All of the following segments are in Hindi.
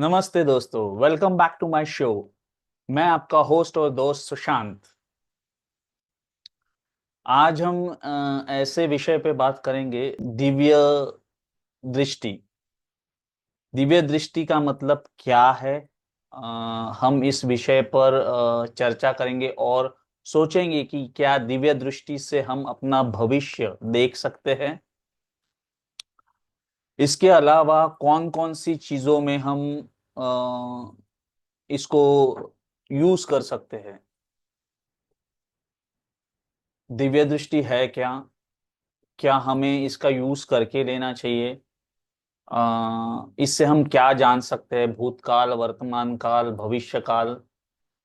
नमस्ते दोस्तों, welcome back to my show. मैं आपका होस्ट और दोस्त सुशांत। आज हम ऐसे विषय पे बात करेंगे, दिव्य दृष्टि। दिव्य दृष्टि का मतलब क्या है? अ, हम इस विषय पर चर्चा करेंगे और सोचेंगे कि क्या दिव्य दृष्टि से हम अपना भविष्य देख सकते हैं। इसके अलावा कौन कौन सी चीजों में हम इसको यूज कर सकते हैं। दिव्य दृष्टि है क्या? क्या हमें इसका यूज करके लेना चाहिए? इससे हम क्या जान सकते हैं? भूतकाल, वर्तमान काल, भविष्य काल।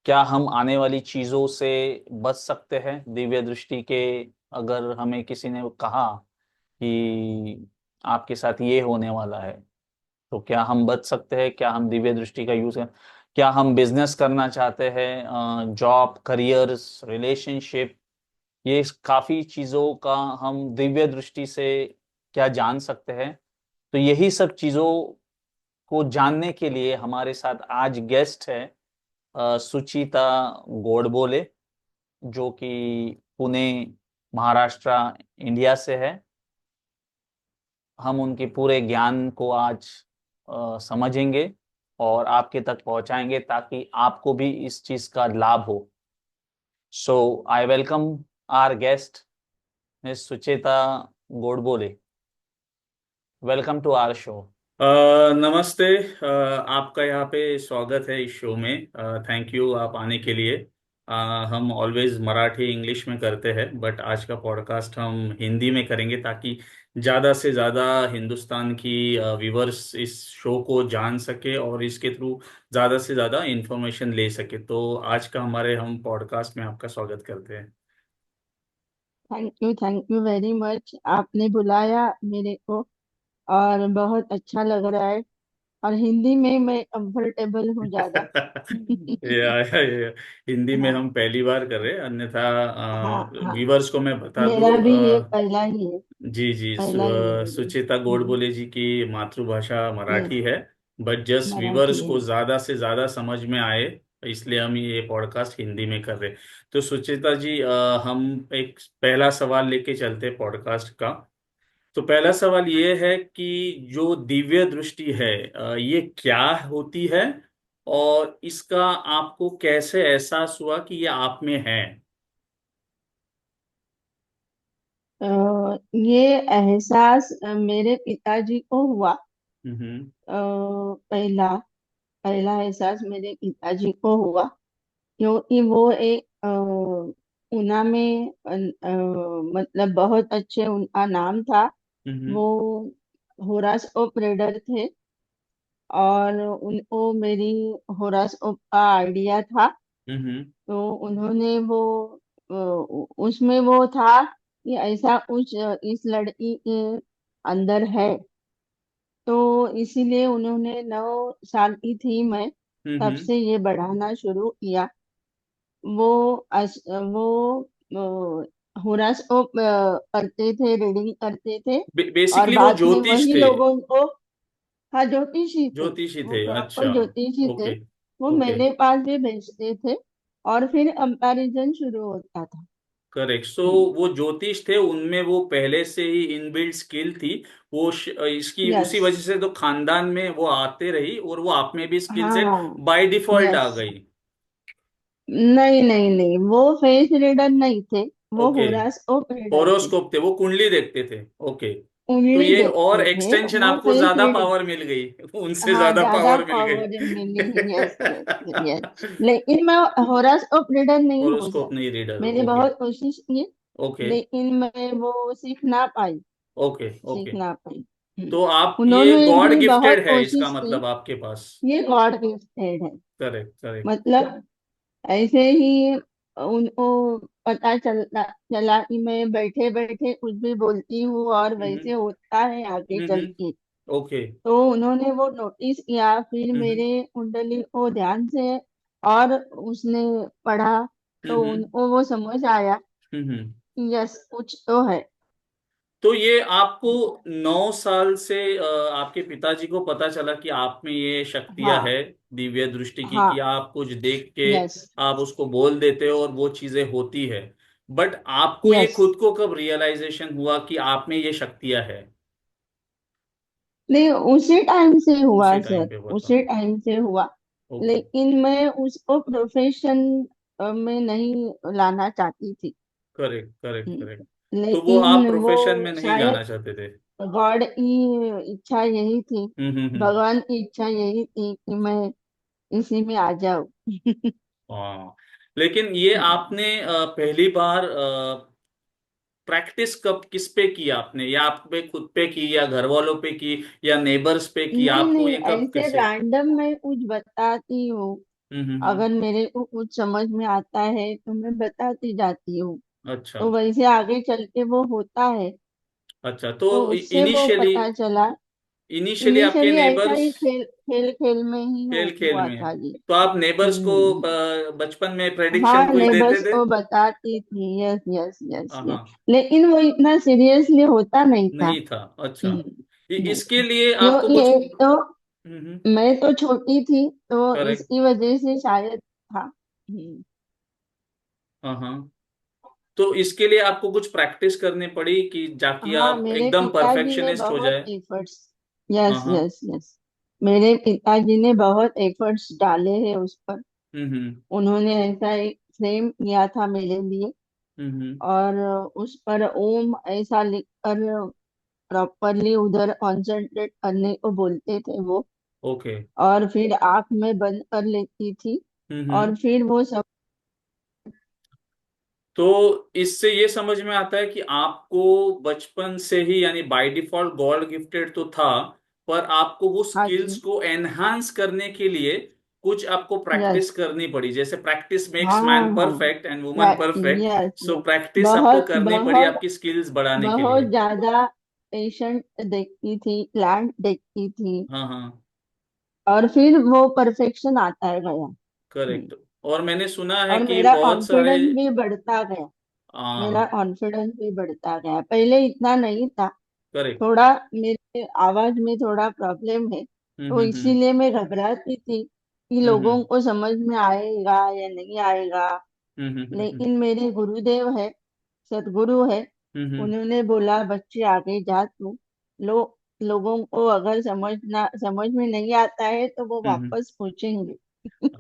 क्या हम आने वाली चीजों से बच सकते हैं दिव्य दृष्टि के? अगर हमें किसी ने कहा कि आपके साथ ये होने वाला है, तो क्या हम बच सकते हैं? क्या हम दिव्य दृष्टि का यूज करें? क्या हम बिजनेस करना चाहते हैं, जॉब, करियर्स, रिलेशनशिप, ये काफी चीजों का हम दिव्य दृष्टि से क्या जान सकते हैं? तो यही सब चीजों को जानने के लिए हमारे साथ आज गेस्ट है सुचिता गोडबोले, जो कि पुणे, महाराष्ट्र, इंडिया से है। हम उनके पूरे ज्ञान को आज समझेंगे और आपके तक पहुंचाएंगे ताकि आपको भी इस चीज का लाभ हो। So I welcome our guest miss Suchita Godbole. Welcome to our show. नमस्ते। आपका यहाँ पे स्वागत है इस शो में। थैंक यू आप आने के लिए। अ, हम ऑलवेज मराठी इंग्लिश में करते हैं, बट आज का पॉडकास्ट हम हिंदी में करेंगे ताकि ज़्यादा से ज़्यादा हिंदुस्तान की व्यूवर्स इस शो को जान सके और इसके थ्रू ज़्यादा से ज़्यादा इंफॉर्मेशन ले सके। तो आज का हमारे हम पॉडकास्ट में आपका स्वागत करते हैं। Thank you very much. आपने बुलाया मेरे को और बहुत अच्छा लग रहा है। और हिंदी में मैं कंफर्टेबल हूँ ज्यादा। या हिंदी में हाँ, हम पहली बार कर रहे हैं, अन्यथा हाँ, हाँ। व्यूवर्स को मैं बता दूं। मेरा भी ये पहला ही है। जी जी, पहला ही है ये। सुचेता गोडबोले जी की मातृभाषा यस, मराठी है। बट जस्ट व्यूवर्स मराठी है। को ज्यादा से ज्यादा समझ में आए, इसलिए हम ये पॉडकास्ट हिंदी में कर रहे हैं। तो सुचेता जी, हम एक पहला सवाल लेके चलते हैं पॉडकास्ट का। तो पहला सवाल ये है कि जो दिव्य दृष्टि है, ये क्या होती है और इसका आपको कैसे एहसास हुआ कि ये आप में है? ये एहसास मेरे पिताजी को हुआ। हम्म। पहला पहला एहसास मेरे पिताजी को हुआ, क्योंकि वो एक उना में मतलब बहुत अच्छे उनका नाम था। हम्म। वो होरास ऑफ रेडर थे और उनको मेरी होरास ऑफ का आइडिया था। हम्म। तो उन्होंने वो उसमें वो था कि ऐसा कुछ इस लड़की के अंदर है। तो इसीलिए उन्होंने 9 साल की थी मैं, तब हम्म। से ये बढ़ाना शुरू किया। वो वो होरास ऑफ करते थे, रीडिंग करते थे। और बेसिकली वो बाद में ज्योतिष वही थे? लोगों को, हाँ, ज्योतिषी थे। ज्योतिषी वो थे, प्रॉपर अच्छा। ज्योतिषी थे। ओके। वो ओके। मेरे पास भी भेजते थे और फिर कंपैरिजन शुरू होता था। करेक्ट। सो हम्म। वो ज्योतिष थे, उनमें वो पहले से ही इनबिल्ट स्किल थी। वो इसकी यस। उसी वजह से तो खानदान में वो आते रही और वो आप में भी स्किल सेट हाँ। बाय डिफॉल्ट आ यस। गई। नहीं, नहीं, नहीं, वो फेस रीडर नहीं थे। वो ओके। होरास्कोप रीडर थे। होरोस्कोप थे, वो कुंडली देखते थे। ओके। तो उंगली ये और देखते थे, एक्सटेंशन वो आपको फेस ज्यादा रीडिंग। पावर मिल गई। उनसे हाँ, ज्यादा ज्यादा पावर मिल गई। पावर मिली। Yes, yes, yes. लेकिन मैं होरास्कोप रीडर नहीं हो होरोस्कोप जाती। नहीं रीडर हो, मैंने ओके। बहुत कोशिश की, ओके। लेकिन मैं वो सीख ना पाई। ओके। सीख ओके। ना पाई। तो आप ये उन्होंने गॉड भी बहुत गिफ्टेड है, इसका कोशिश की। मतलब आपके पास? ये गॉड गिफ्टेड है। Correct, correct. मतलब ऐसे ही उनको पता चलता चला कि मैं बैठे बैठे कुछ भी बोलती हूँ और हम्म। वैसे होता है आगे चल हम्म। के। ओके। तो उन्होंने वो नोटिस किया, फिर हम्म। मेरे कुंडली को ध्यान से और उसने पढ़ा। तो हम्म। उनको वो समझ आया हम्म। कि यस, कुछ तो है। तो ये आपको 9 साल से आपके पिताजी को पता चला कि आप में ये शक्तियां हाँ है दिव्य दृष्टि की, हाँ। कि आप कुछ देख के यस आप उसको बोल देते हो और वो चीजें होती है। बट आपको ये यस। खुद को कब रियलाइजेशन हुआ कि आप में ये शक्तियां है? नहीं, उसी टाइम से हुआ उसी टाइम सर, पे हुआ था? उसी टाइम से हुआ। ओके। लेकिन मैं उसको प्रोफेशन में नहीं लाना चाहती थी। Correct correct correct. तो वो आप लेकिन वो प्रोफेशन में नहीं शायद लाना चाहते थे? गॉड की इच्छा यही थी, हम्म। भगवान की इच्छा यही थी कि मैं इसी में आ जाऊं। हाँ, लेकिन ये आपने पहली बार प्रैक्टिस कब किस पे की आपने, या आप पे खुद पे की, या घर वालों पे की, या नेबर्स पे की? नहीं आपको नहीं, ये कब ऐसे कैसे? रैंडम मैं कुछ बताती हूँ। हम्म। अगर मेरे को कुछ समझ में आता है तो मैं बताती जाती हूँ। अच्छा तो वैसे आगे चल के वो होता है। अच्छा। तो तो उससे वो इनिशियली पता चला। इनिशियली आपके इनिशियली ऐसा नेबर्स ही खेल खेल खेल में ही खेल खेल हुआ में, था जी। तो आप नेबर्स को हम्म। बचपन में प्रेडिक्शन हाँ, कुछ देते नेबर्स थे? को बताती थी, यस यस यस हाँ यस। हाँ। लेकिन वो इतना सीरियसली होता नहीं था। नहीं था? अच्छा। नहीं। इसके लिए क्यों, आपको कुछ ये तो हम्म। मैं तो छोटी थी तो करेक्ट। इसकी वजह से शायद था। हाँ हाँ। तो इसके लिए आपको कुछ प्रैक्टिस करनी पड़ी कि जाकि हाँ, आप मेरे एकदम पिताजी ने परफेक्शनिस्ट हो बहुत जाए? एफर्ट्स, हाँ यस हाँ। यस यस, मेरे पिताजी ने बहुत एफर्ट्स डाले हैं उस पर। हम्म। उन्होंने ऐसा एक फ्रेम किया था मेरे लिए, हम्म। और उस पर ओम ऐसा लिखकर प्रॉपरली उधर कंसंट्रेट करने को बोलते थे वो। ओके। और फिर आंख में बंद कर लेती थी, और हम्म। फिर वो सब। तो इससे ये समझ में आता है कि आपको बचपन से ही, यानी बाय डिफॉल्ट गॉड गिफ्टेड तो था, पर आपको वो हाँ स्किल्स जी। को एनहांस करने के लिए कुछ आपको प्रैक्टिस यस। करनी पड़ी। जैसे प्रैक्टिस मेक्स हाँ मैन हाँ। Perfect and woman perfect. Yes so yes. Practice आपको बहुत करनी पड़ी बहुत आपकी स्किल्स बढ़ाने के बहुत लिए। ज्यादा पेशेंट देखती थी, प्लांट देखती थी, हाँ हाँ। और फिर वो परफेक्शन आता है गया। करेक्ट। और मैंने सुना है और कि मेरा बहुत सारे कॉन्फिडेंस भी बढ़ता गया। मेरा हाँ। कॉन्फिडेंस भी बढ़ता गया, पहले इतना नहीं था। करेक्ट। थोड़ा मेरे आवाज में थोड़ा प्रॉब्लम है, तो हम्म। इसीलिए मैं घबराती थी कि हम्म। लोगों को समझ में आएगा या नहीं आएगा। हम्म। लेकिन मेरे गुरुदेव है, सदगुरु है, हम्म। उन्होंने बोला बच्चे आगे जा तू। लोगों को अगर समझ में नहीं आता है तो वो हम्म। वापस पूछेंगे।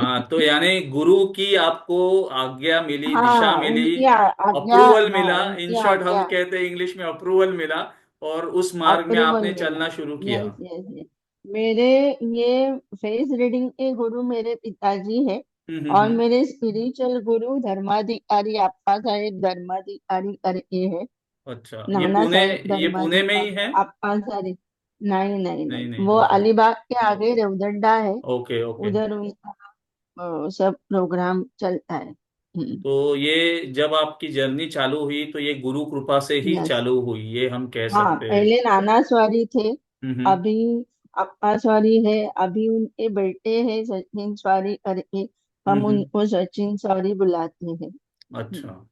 हाँ, तो यानी गुरु की आपको आज्ञा मिली, दिशा हाँ, मिली, उनकी आज्ञा, अप्रूवल हाँ मिला। इन उनकी शॉर्ट हम आज्ञा, कहते हैं इंग्लिश में अप्रूवल मिला, और उस मार्ग में अप्रूवल आपने मिला। चलना शुरू किया। Yes yes yes. मेरे ये फेस रीडिंग के गुरु मेरे पिताजी है। और हम्म। मेरे स्पिरिचुअल गुरु धर्माधिकारी अप्पा साहेब धर्माधिकारी करके है। अच्छा, नाना साहेब ये पुणे में ही धर्माधिकारी है? अप्पा साहेब। नहीं नहीं नहीं नहीं, नहीं, वो ओके। अलीबाग के आगे रेवदंडा है। Okay okay. उधर उनका सब प्रोग्राम चलता है। तो ये जब आपकी जर्नी चालू हुई तो ये गुरु कृपा से ही यस। चालू हुई, ये हम कह हाँ, सकते हैं। पहले नाना स्वारी थे, हम्म। अभी अप्पा स्वारी है। अभी उनके बेटे हैं सचिन स्वारी करके, हम हम्म। उनको सचिन स्वारी बुलाते हैं। अच्छा। हम्म।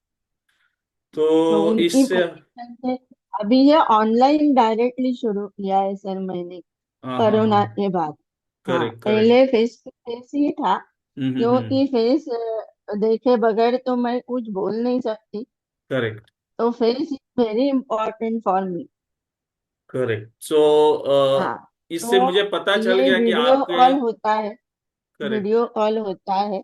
तो तो उनकी इससे परमिशन से अभी ये ऑनलाइन डायरेक्टली शुरू किया है सर मैंने, हाँ हाँ हाँ। कोरोना के बाद। हाँ, करेक्ट करेक्ट। पहले फेस टू फेस ही था, हम्म। क्योंकि फेस देखे बगैर तो मैं कुछ बोल नहीं सकती। करेक्ट तो face is very important for me. Correct. So हाँ। इससे तो मुझे पता चल ये गया कि वीडियो आपके कॉल होता है, करेक्ट। वीडियो कॉल होता है।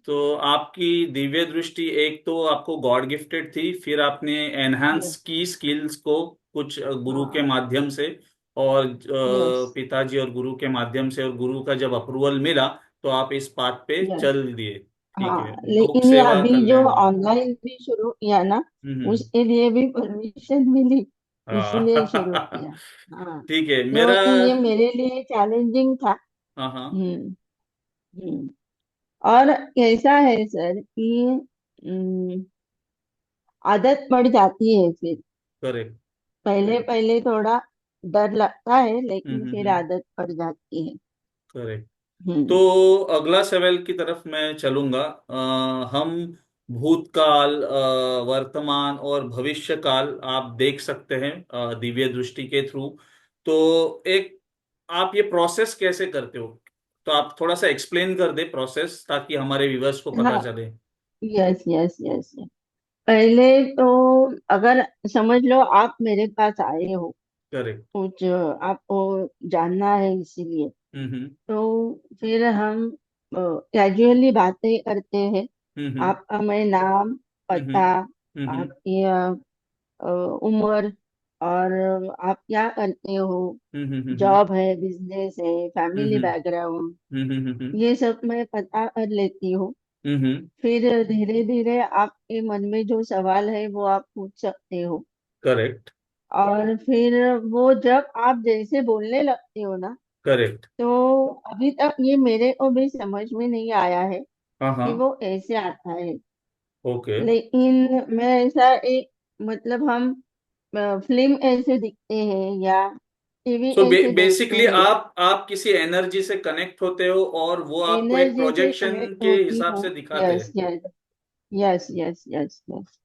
तो आपकी दिव्य दृष्टि एक तो आपको गॉड गिफ्टेड थी, फिर आपने एनहांस यस। की स्किल्स को कुछ गुरु के हाँ। माध्यम से, और यस पिताजी और गुरु के माध्यम से, और गुरु का जब अप्रूवल मिला तो आप इस बात पे यस। चल दिए। ठीक है, हाँ, लोक लेकिन ये सेवा अभी जो कल्याण। ऑनलाइन भी शुरू किया ना, हम्म। उसके लिए भी परमिशन मिली, इसीलिए शुरू हाँ। किया। हाँ, ठीक है मेरा। क्योंकि ये मेरे लिए चैलेंजिंग था। हाँ हाँ। हम्म। हम्म। और कैसा है सर कि आदत पड़ जाती है फिर। करेक्ट। पहले पहले थोड़ा डर लगता है, लेकिन फिर हम्म। आदत पड़ जाती है। करेक्ट। तो हम्म। अगला सवाल की तरफ मैं चलूंगा। हम भूतकाल, वर्तमान और भविष्य काल आप देख सकते हैं दिव्य दृष्टि के थ्रू। तो एक आप ये प्रोसेस कैसे करते हो, तो आप थोड़ा सा एक्सप्लेन कर दे प्रोसेस, ताकि हमारे व्यूअर्स को पता हाँ, चले। Yes yes yes. पहले तो अगर समझ लो आप मेरे पास आए हो, करेक्ट। कुछ आपको जानना है इसीलिए, हम्म। तो फिर हम कैजुअली बातें करते हैं। हम्म। आपका मैं नाम, हम्म। पता, हम्म। आपकी उम्र, और आप क्या करते हो, हम्म। हम्म। जॉब है, बिजनेस है, फैमिली हम्म। बैकग्राउंड, हम्म। ये सब मैं पता कर लेती हूँ। हम्म। फिर धीरे धीरे आपके मन में जो सवाल है वो आप पूछ सकते हो। करेक्ट। और फिर वो जब आप जैसे बोलने लगते हो ना, करेक्ट। तो अभी तक ये मेरे को भी समझ में नहीं आया है हाँ हाँ। कि वो ऐसे आता है। ओके। लेकिन मैं ऐसा एक, मतलब हम फिल्म ऐसे दिखते हैं या टीवी सो ऐसे देखते बेसिकली हैं, आप किसी एनर्जी से कनेक्ट होते हो और वो आपको एक एनर्जी से प्रोजेक्शन कनेक्ट के होती हिसाब हूँ। से दिखाते यस हैं। Yes yes yes yes yes.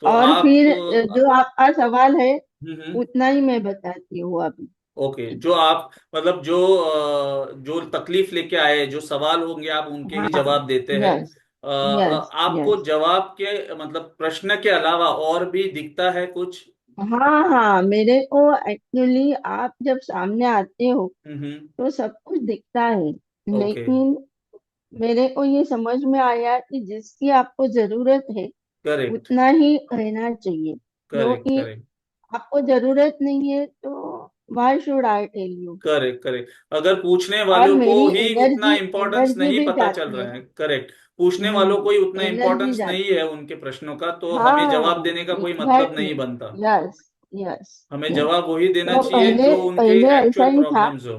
तो और आप फिर जो आपका सवाल है हम्म। उतना ही मैं बताती हूँ अभी। ओके, जो आप मतलब जो तकलीफ लेके आए, जो सवाल होंगे आप उनके ही हाँ, जवाब देते हैं। यस यस आपको यस। जवाब के मतलब प्रश्न के अलावा और भी दिखता है कुछ? हाँ हाँ, मेरे को एक्चुअली आप जब सामने आते हो हम्म। तो सब कुछ दिखता है। ओके। लेकिन मेरे को ये समझ में आया कि जिसकी आपको जरूरत है करेक्ट। उतना ही कहना चाहिए, करेक्ट। क्योंकि करेक्ट। आपको जरूरत नहीं है तो why should I tell you. Correct. Correct. अगर पूछने और वालों को मेरी ही उतना एनर्जी इम्पोर्टेंस एनर्जी नहीं भी पता चल जाती है रहा ना। है, करेक्ट, पूछने वालों को ही उतना एनर्जी इम्पोर्टेंस नहीं जाती है उनके प्रश्नों का, तो है। हमें हाँ, जवाब देने का कोई मतलब एग्जैक्टली। नहीं बनता। यस यस हमें यस। जवाब वही देना तो चाहिए पहले जो उनके पहले ऐसा एक्चुअल ही था। प्रॉब्लम्स हो।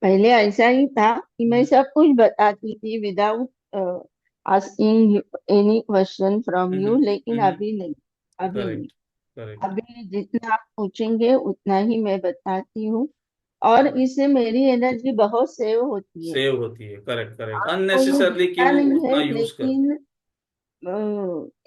पहले ऐसा ही था कि मैं हम्म। सब कुछ बताती थी without asking any question from you. Hmm. लेकिन हम्म। अभी नहीं, अभी नहीं। करेक्ट। करेक्ट। अभी जितना आप पूछेंगे उतना ही मैं बताती हूँ। और इससे मेरी एनर्जी बहुत सेव होती है। सेव होती है, करेक्ट करेक्ट, आपको ये अननेसेसरली दिखता क्यों नहीं उतना है, यूज कर। लेकिन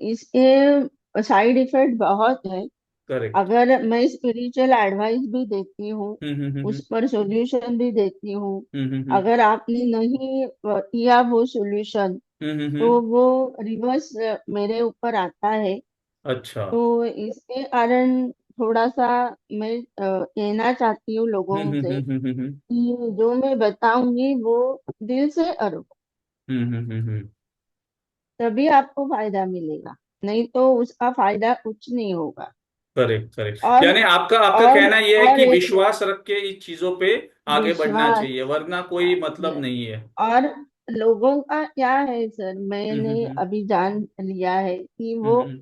इसके साइड इफेक्ट बहुत है। करेक्ट। अगर मैं स्पिरिचुअल एडवाइस भी देती हूँ, हम्म। उस पर सॉल्यूशन भी देती हूँ, हम्म। अगर आपने नहीं किया वो सॉल्यूशन, तो हम्म। वो रिवर्स मेरे ऊपर आता है। अच्छा। तो इसके कारण थोड़ा सा मैं कहना चाहती हूँ लोगों से हम्म। कि जो मैं बताऊंगी वो दिल से करो, हम्म। तभी आपको फायदा मिलेगा, नहीं तो उसका फायदा कुछ नहीं होगा। करेक्ट करेक्ट, और यानी आपका आपका और कहना यह है और कि एक विश्वास रख के इस चीजों पे आगे बढ़ना विश्वास। चाहिए, वरना कोई मतलब यस। नहीं है। और लोगों का क्या है सर, मैंने हम्म। अभी जान लिया है कि वो हम्म।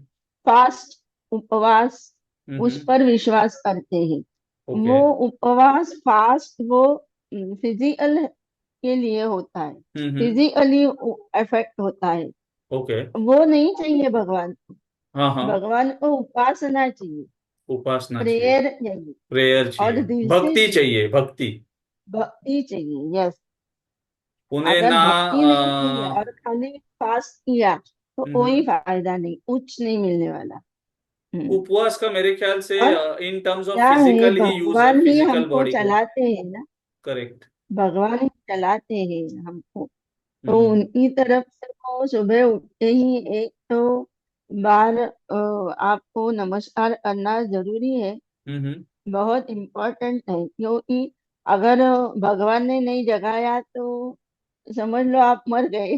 फास्ट, उपवास, उस हम्म। पर विश्वास करते हैं। ओके। वो उपवास फास्ट वो फिजिकल के लिए होता है, हम्म। फिजिकली इफेक्ट होता है। ओके। वो नहीं चाहिए भगवान को। हाँ हाँ। भगवान को उपासना चाहिए, उपासना चाहिए, प्रेयर चाहिए, प्रेयर और चाहिए, दिल से भक्ति चाहिए, चाहिए, भक्ति। भक्ति चाहिए। यस। उन्हें अगर ना भक्ति नहीं की है और खाली फास्ट किया तो कोई हम्म। फायदा नहीं, कुछ नहीं मिलने वाला। हम्म। उपवास का मेरे ख्याल से और इन टर्म्स ऑफ क्या है, फिजिकल ही यूज है, भगवान ही फिजिकल हमको बॉडी को। चलाते हैं ना, करेक्ट। भगवान ही चलाते हैं हमको। तो हम्म। उनकी तरफ से तो सुबह उठते ही एक तो बार आपको नमस्कार करना जरूरी है, हम्म। बहुत इम्पोर्टेंट है। क्योंकि अगर भगवान ने नहीं जगाया तो समझ लो आप मर गए।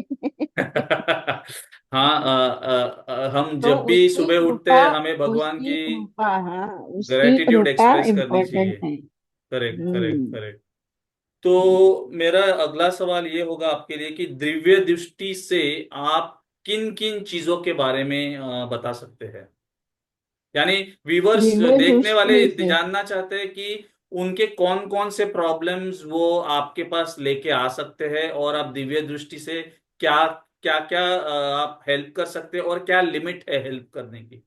हाँ, हम तो जब भी उसकी सुबह उठते कृपा, हैं हमें भगवान उसकी की कृपा, हाँ, उसकी ग्रेटिट्यूड कृपा एक्सप्रेस करनी इम्पोर्टेंट चाहिए। है। करेक्ट करेक्ट हम्म। करेक्ट। तो मेरा अगला सवाल ये होगा आपके लिए कि दिव्य दृष्टि से आप किन किन चीजों के बारे में बता सकते हैं, यानी व्यूवर्स, दिव्य देखने वाले दृष्टि से जानना चाहते हैं कि उनके कौन कौन से प्रॉब्लम्स वो आपके पास लेके आ सकते हैं, और आप दिव्य दृष्टि से क्या क्या क्या आप हेल्प कर सकते हैं, और क्या लिमिट है हेल्प करने की।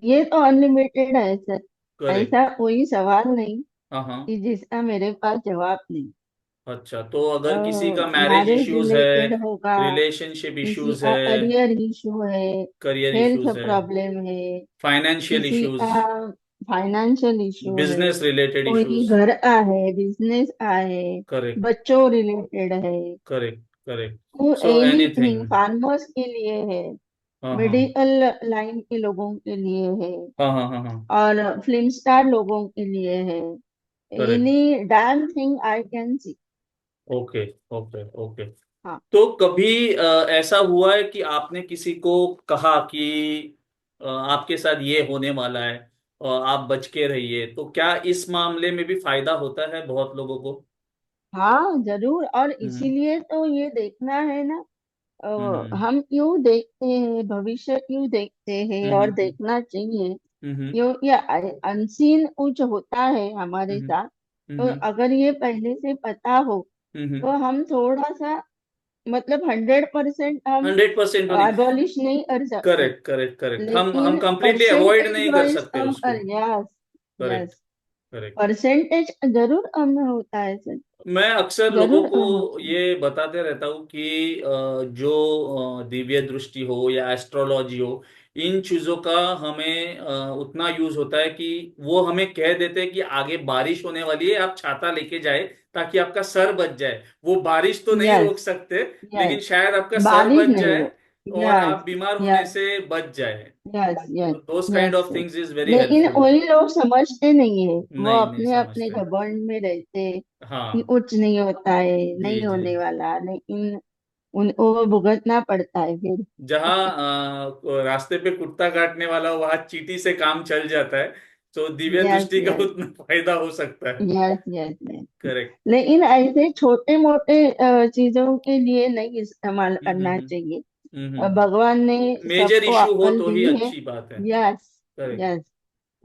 ये तो अनलिमिटेड है सर। करेक्ट। ऐसा कोई सवाल नहीं हाँ हाँ। कि जिसका मेरे पास जवाब नहीं। अच्छा, तो अगर किसी का मैरिज मैरिज इश्यूज है, रिलेटेड होगा, रिलेशनशिप किसी इश्यूज का है, करियर इशू है, करियर हेल्थ इश्यूज है, प्रॉब्लम है, फाइनेंशियल किसी इश्यूज, का फाइनेंशियल इशू है, बिजनेस रिलेटेड कोई इश्यूज। घर का है, बिजनेस का है, करेक्ट, बच्चों रिलेटेड है, करेक्ट, करेक्ट। तो सो एनीथिंग, एनीथिंग। फार्मर्स के लिए है, हाँ, हाँ, मेडिकल लाइन के लोगों के लिए है, हाँ, हाँ, हाँ, हाँ। और फिल्म स्टार लोगों के लिए है। Correct. Any damn thing I can see. Okay, okay, okay. हाँ तो कभी ऐसा हुआ है कि आपने किसी को कहा कि आपके साथ ये होने वाला है और आप बच के रहिए, तो क्या इस मामले में भी फायदा होता है बहुत लोगों को? हाँ जरूर, और हम्म, इसीलिए तो ये देखना है ना। हम्म, हम क्यों देखते हैं, भविष्य क्यों देखते हैं, हम्म, और देखना चाहिए। हम्म, यो ये अनसीन कुछ होता है हमारे हम्म, साथ, तो हम्म, अगर ये पहले से पता हो हम्म। तो हम थोड़ा सा, मतलब 100% हम 100% तो नहीं। एबॉलिश नहीं कर सकते, करेक्ट, करेक्ट, करेक्ट। हम लेकिन कंप्लीटली अवॉइड परसेंटेज नहीं कर वाइज सकते हम उसको। कर। Yes correct, yes, correct. Percentage जरूर कम होता है सर, मैं अक्सर लोगों जरूर को कम होता है। ये बताते रहता हूँ कि जो दिव्य दृष्टि हो या एस्ट्रोलॉजी हो, इन चीजों का हमें उतना यूज होता है कि वो हमें कह देते हैं कि आगे बारिश होने वाली है, आप छाता लेके जाए ताकि आपका सर बच जाए। वो बारिश तो नहीं यस रोक सकते, यस, लेकिन शायद आपका सर बारिश बच नहीं जाए हो। और यस आप बीमार होने यस से बच जाए। यस यस तो those kind yes. Of things is very लेकिन हेल्पफुल। वही लोग समझते नहीं है, वो नहीं, नहीं अपने अपने समझते। घमंड में रहते हैं कि हाँ। कुछ नहीं होता है, जी, नहीं जी। होने वाला, लेकिन उनको वो भुगतना पड़ता है फिर। जहाँ रास्ते पे कुत्ता काटने वाला हो, वहां चींटी से काम चल जाता है। तो दिव्य यस दृष्टि का यस उतना फायदा हो सकता है। Yes yes yes. करेक्ट। लेकिन ऐसे छोटे मोटे चीजों के लिए नहीं इस्तेमाल हम्म, करना चाहिए। हम्म। भगवान ने मेजर सबको इशू हो अक्ल तो ही दी है। अच्छी बात है। Yes correct. Yes,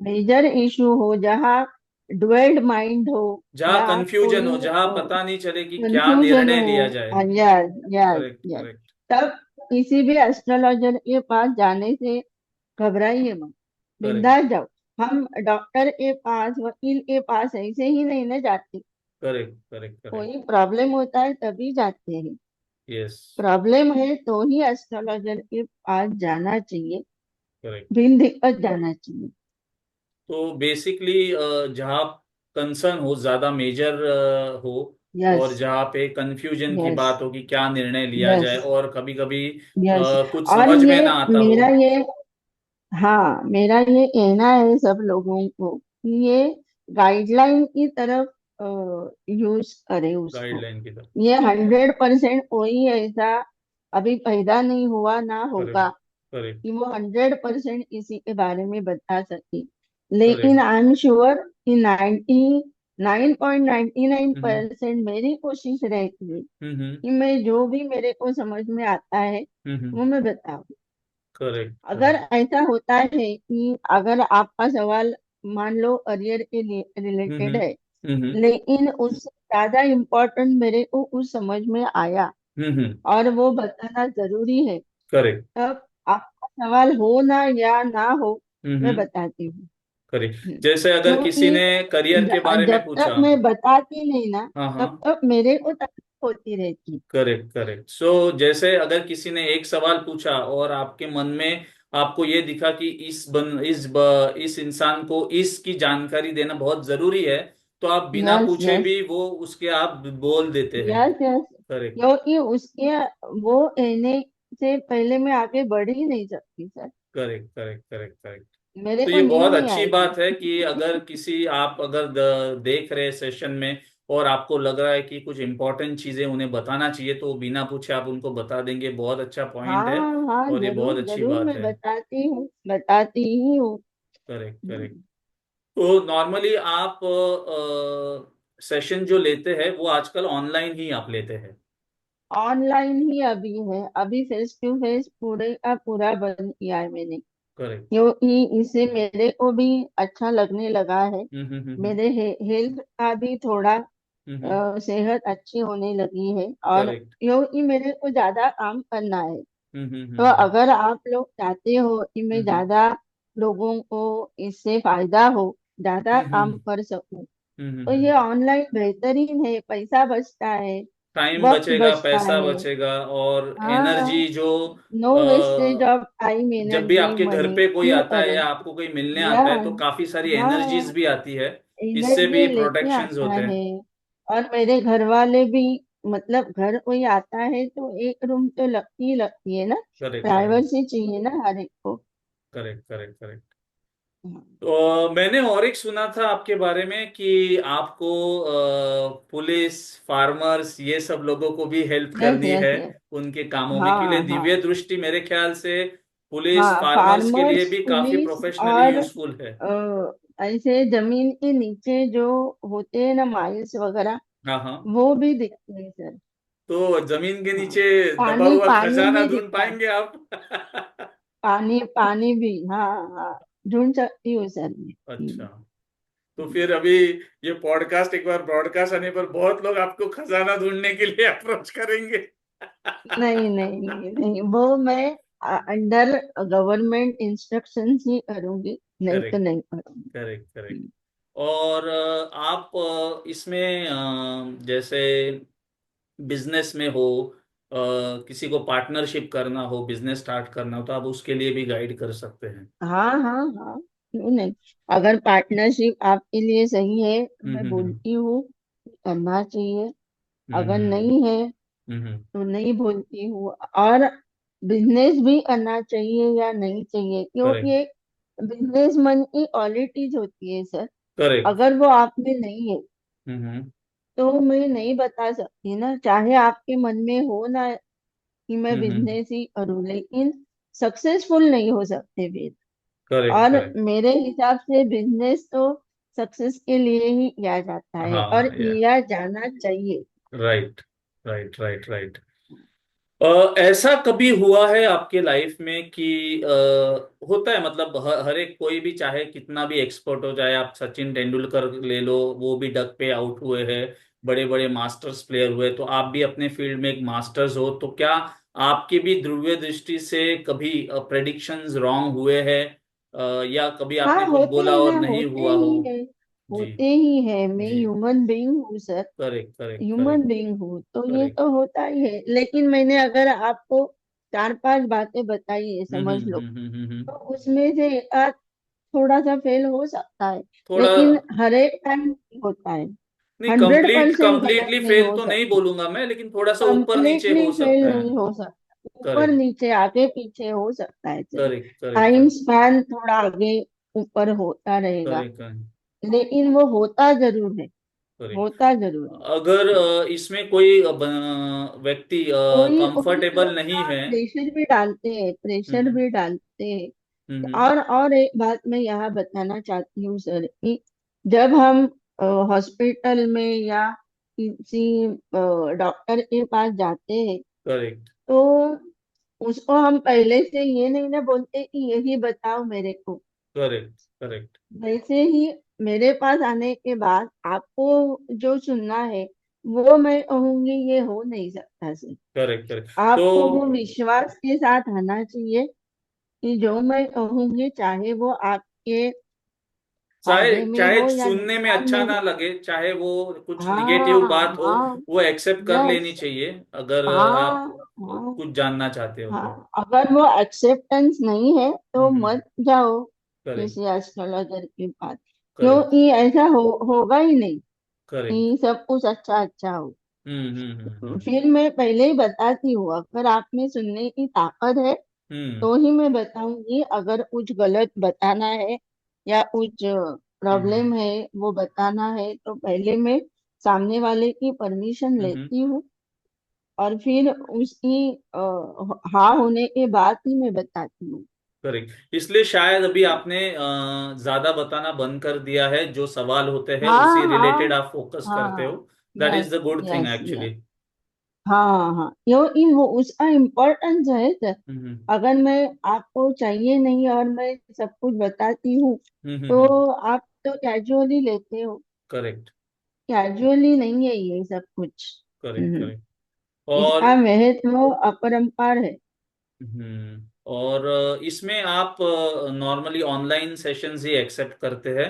major issue हो जहाँ ड्वेल्ड माइंड हो, जहाँ या कंफ्यूजन हो, कोई जहाँ पता नहीं चले कि क्या कंफ्यूजन निर्णय हो। लिया जाए। Yes yes correct, yes, correct. तब किसी भी एस्ट्रोलॉजर के पास जाने से घबराइए मत, करेक्ट, बिंदास जाओ। हम डॉक्टर के पास, वकील के पास ऐसे ही नहीं ना जाते, करेक्ट, करेक्ट, करेक्ट। कोई प्रॉब्लम होता है तभी जाते हैं। यस। प्रॉब्लम है तो ही एस्ट्रोलॉजर के पास जाना चाहिए, करेक्ट। बिन दिक्कत जाना चाहिए। तो बेसिकली जहाँ कंसर्न हो, ज्यादा मेजर हो, यस और जहाँ पे कंफ्यूजन की यस बात हो कि क्या निर्णय लिया यस जाए, और कभी कभी यस। कुछ और समझ में ये ना आता हो। मेरा ये, हाँ मेरा ये कहना है सब लोगों को कि ये गाइडलाइन की तरफ यूज करें उसको। गाइडलाइन की तरफ। ये 100% कोई ऐसा अभी पैदा नहीं हुआ ना करेक्ट, होगा करेक्ट, कि वो 100% इसी के बारे में बता सके। लेकिन करेक्ट। आई एम श्योर कि 99.99% हम्म, 9.99% मेरी कोशिश रहती है हम्म, कि मैं जो भी मेरे को समझ में आता है हम्म। वो मैं बताऊं। करेक्ट, अगर करेक्ट। ऐसा होता है कि अगर आपका सवाल मान लो करियर के लिए हम्म, रिलेटेड है, हम्म, लेकिन उससे ज्यादा इम्पोर्टेंट मेरे को कुछ समझ में आया हम्म। और वो बताना जरूरी है, करेक्ट। तब आपका सवाल हो ना या ना हो, मैं हम्म। बताती हूँ। करेक्ट, हम्म, जैसे अगर किसी क्योंकि ने करियर के बारे में जब तक पूछा। मैं बताती नहीं ना, हाँ, हाँ। तब तक मेरे को तकलीफ होती रहती। Correct, correct. सो जैसे अगर किसी ने एक सवाल पूछा और आपके मन में आपको ये दिखा कि इस इंसान को इसकी जानकारी देना बहुत जरूरी है, तो आप बिना यस पूछे यस भी वो उसके आप बोल देते हैं। यस यस, करेक्ट, क्योंकि उसके वो कहने से पहले मैं आगे बढ़ ही नहीं सकती sir, correct, correct, correct, correct. मेरे तो को ये नींद बहुत नहीं अच्छी आएगी। बात है कि अगर किसी आप अगर देख रहे सेशन में और आपको लग रहा है कि कुछ इंपॉर्टेंट चीजें उन्हें बताना चाहिए, तो बिना पूछे आप उनको बता देंगे, बहुत अच्छा पॉइंट है। हाँ हाँ और ये बहुत जरूर अच्छी जरूर, बात मैं है। बताती हूँ, बताती ही हूँ। Correct, correct. तो नॉर्मली आप सेशन जो लेते हैं वो आजकल ऑनलाइन ही आप लेते हैं? ऑनलाइन ही अभी है, अभी फेस टू फेस पूरे का पूरा बंद किया है मैंने, करेक्ट। क्योंकि इससे मेरे को भी अच्छा लगने लगा है। हम्म, मेरे हेल्थ का भी थोड़ा हम्म। सेहत अच्छी होने लगी है, और करेक्ट। क्योंकि मेरे को ज्यादा काम करना है। हम्म, तो अगर आप लोग चाहते हो कि मैं हम्म, ज्यादा लोगों को इससे फायदा हो, ज्यादा हम्म, काम कर सकूं, तो ये ऑनलाइन बेहतरीन है, पैसा बचता है, टाइम वक्त बचेगा, बचता पैसा है। बचेगा, और हाँ, एनर्जी जो नो वेस्टेज ऑफ टाइम, जब भी एनर्जी, आपके घर मनी। पे कोई क्यों आता है करें? या आपको कोई मिलने या आता है तो काफी सारी एनर्जीज हाँ, भी आती है। इससे एनर्जी भी लेके प्रोटेक्शंस आता होते है। हैं। और मेरे घर वाले भी, मतलब घर कोई आता है तो एक रूम तो लगती ही लगती है ना, करेक्ट करेक्ट प्राइवेसी चाहिए ना हर एक को। Correct correct correct. हाँ, तो मैंने और एक सुना था आपके बारे में कि आपको पुलिस, फार्मर्स, ये सब लोगों को भी हेल्प यस करनी यस है यस। उनके कामों में के लिए। हाँ हाँ दिव्य दृष्टि मेरे ख्याल से पुलिस, हाँ, फार्मर्स के लिए फार्मर्स, भी काफी पुलिस प्रोफेशनली और यूजफुल है। ऐसे जमीन के नीचे जो होते हैं ना, माइल्स वगैरह, हाँ हाँ। वो भी दिखते हैं सर। तो जमीन के हाँ, नीचे दबा पानी हुआ पानी खजाना भी ढूंढ दिखता है। पाएंगे आप? पानी पानी भी, हाँ हाँ, ढूंढ सकती हूँ सर मैं। अच्छा। तो फिर अभी ये पॉडकास्ट एक बार ब्रॉडकास्ट आने पर बहुत लोग आपको खजाना ढूंढने के लिए अप्रोच करेंगे। नहीं नहीं नहीं नहीं, वो मैं अंडर गवर्नमेंट इंस्ट्रक्शंस ही करूंगी, नहीं तो करेक्ट नहीं करूंगी। Correct correct. और आप इसमें जैसे बिजनेस में हो, किसी को पार्टनरशिप करना हो, बिजनेस स्टार्ट करना हो, तो आप उसके लिए भी गाइड कर सकते हैं। हाँ हाँ हाँ, क्यों नहीं। अगर पार्टनरशिप आपके लिए सही है तो मैं हम्म। बोलती हूँ करना चाहिए। अगर हम्म नहीं है हम्म। तो नहीं बोलती हूँ। और बिजनेस भी करना चाहिए या नहीं चाहिए, करेक्ट क्योंकि बिजनेस मन की क्वालिटीज होती है सर। करेक्ट। अगर वो आप में नहीं है हम्म। तो मैं नहीं बता सकती ना, चाहे आपके मन में हो ना कि मैं हम्म। बिजनेस ही करूं, लेकिन सक्सेसफुल नहीं हो सकते फिर। करेक्ट और करेक्ट। मेरे हिसाब से बिजनेस तो सक्सेस के लिए ही किया जाता है और हाँ या किया जाना चाहिए। Right right right right. ऐसा कभी हुआ है आपके लाइफ में कि होता है, मतलब हर एक कोई भी चाहे कितना भी एक्सपर्ट हो जाए, आप सचिन तेंदुलकर ले लो, वो भी डक पे आउट हुए हैं, बड़े बड़े मास्टर्स प्लेयर हुए, तो आप भी अपने फील्ड में एक मास्टर्स हो, तो क्या आपकी भी ध्रुवीय दृष्टि से कभी प्रेडिक्शंस रॉन्ग हुए हैं? या कभी हाँ, आपने कुछ होते बोला हैं और ना, नहीं होते हुआ हो? ही है, जी होते ही है। मैं जी। ह्यूमन बीइंग हूँ sir, correct correct human correct being हूँ, तो ये करेक्ट। तो होता ही है। लेकिन मैंने अगर आपको चार पांच बातें बताई है, समझ लो, तो उसमें से एक आध थोड़ा सा फेल हो सकता है, थोड़ा लेकिन हर एक टाइम होता है। नहीं, 100% गलत कंप्लीटली नहीं फेल हो तो नहीं सकती, बोलूंगा मैं, लेकिन थोड़ा सा ऊपर नीचे कंप्लीटली हो फेल सकता है। नहीं हो सकता, ऊपर करेक्ट नीचे आगे पीछे हो सकता है sir. Correct correct time correct span थोड़ा आगे ऊपर होता रहेगा, करेक्ट लेकिन वो होता जरूर है, करेक्ट। होता जरूर है। अगर इसमें कोई व्यक्ति कोई कोई कंफर्टेबल लोग नहीं ना है। प्रेशर भी डालते हैं, प्रेशर हम्म भी डालते हैं। हम्म। और एक बात मैं यहाँ बताना चाहती हूँ सर, कि जब हम हॉस्पिटल में या किसी डॉक्टर के पास जाते हैं, करेक्ट तो उसको हम पहले से ये नहीं ना बोलते कि यही बताओ मेरे को। करेक्ट करेक्ट वैसे ही मेरे पास आने के बाद आपको जो सुनना है वो मैं कहूंगी, ये हो नहीं सकता सर। Correct correct. तो आपको वो विश्वास के साथ आना चाहिए कि जो मैं कहूंगी, चाहे वो आपके चाहे फायदे में चाहे हो या सुनने में नुकसान अच्छा में ना हो। लगे, चाहे वो कुछ निगेटिव हाँ बात हो, हाँ, वो एक्सेप्ट कर लेनी यस, चाहिए अगर आप हाँ हाँ कुछ जानना चाहते हो तो। हाँ। अगर वो एक्सेप्टेंस नहीं है तो हम्म। मत जाओ करेक्ट किसी एस्ट्रोलॉजर के पास, करेक्ट क्योंकि ऐसा होगा ही नहीं करेक्ट। कि सब कुछ अच्छा अच्छा हो। हम्म। फिर मैं पहले ही बताती हूँ, अगर आप में सुनने की ताकत है हम्म तो ही मैं बताऊंगी। अगर कुछ गलत बताना है या कुछ हम्म प्रॉब्लम है वो बताना है, तो पहले मैं सामने वाले की परमिशन हम्म। लेती हूँ, और फिर उसकी हाँ होने के बाद ही मैं बताती हूँ। करेक्ट। इसलिए शायद अभी आपने ज्यादा बताना बंद कर दिया है, जो सवाल होते हैं हाँ उसी रिलेटेड हाँ आप फोकस करते हो। हाँ, that yes is the good thing yes actually. Yes. हाँ हाँ, क्योंकि वो उसका इम्पोर्टेंस है सर। हम्म अगर मैं आपको चाहिए नहीं और मैं सब कुछ बताती हूँ, तो हम्म। आप तो कैजुअली लेते हो। करेक्ट कैजुअली नहीं है ये सब कुछ। करेक्ट हम्म, करेक्ट। और इसका महत्व अपरंपार है। और इसमें आप नॉर्मली ऑनलाइन सेशंस ही एक्सेप्ट करते हैं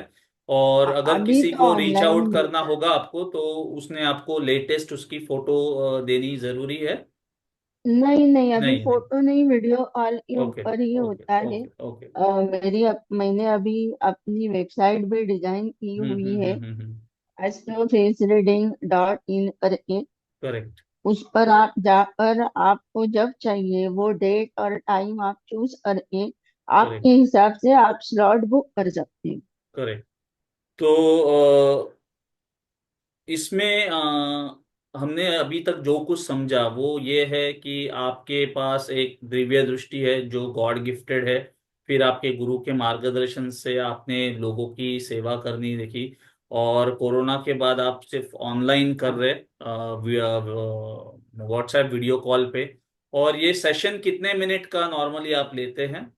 और अगर अभी किसी तो को रीच ऑनलाइन आउट करना मिलता है। होगा आपको तो उसने आपको लेटेस्ट उसकी फोटो देनी जरूरी है? नहीं नहीं, अभी नहीं नहीं। फोटो नहीं, वीडियो कॉल के ओके ऊपर ही ओके होता है। Okay okay. मैंने अभी अपनी वेबसाइट भी डिजाइन की हुई है, हम्म। astrofacreading.in करके। करेक्ट उस पर आप जाकर आपको जब चाहिए वो डेट और टाइम आप चूज करके आपके करेक्ट हिसाब से आप स्लॉट बुक कर सकते हैं। करेक्ट। तो इसमें हमने अभी तक जो कुछ समझा वो ये है कि आपके पास एक दिव्य दृष्टि है जो गॉड गिफ्टेड है। फिर आपके गुरु के मार्गदर्शन से आपने लोगों की सेवा करनी देखी। और कोरोना के बाद आप सिर्फ ऑनलाइन कर रहे व्हाट्सएप वीडियो कॉल पे। और ये सेशन कितने मिनट का नॉर्मली आप लेते हैं?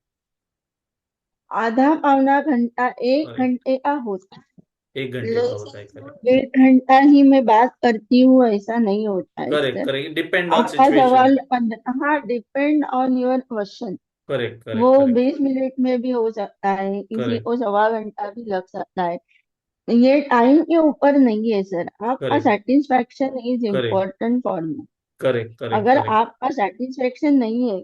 आधा पौना घंटा, एक करेक्ट। घंटे का होता है। 1 घंटे का होता लेकिन है। करेक्ट सिर्फ 1 घंटा ही मैं बात करती हूँ ऐसा नहीं होता है correct sir. Correct, depend on आपका सिचुएशन। सवाल 15, हाँ, depend on your question. Correct वो करेक्ट करेक्ट 20 मिनट में भी हो सकता है, किसी करेक्ट को सवा घंटा भी लग सकता है। ये टाइम के ऊपर नहीं है सर, आपका correct satisfaction is correct important for me. Correct correct अगर करेक्ट। आपका सेटिस्फेक्शन नहीं है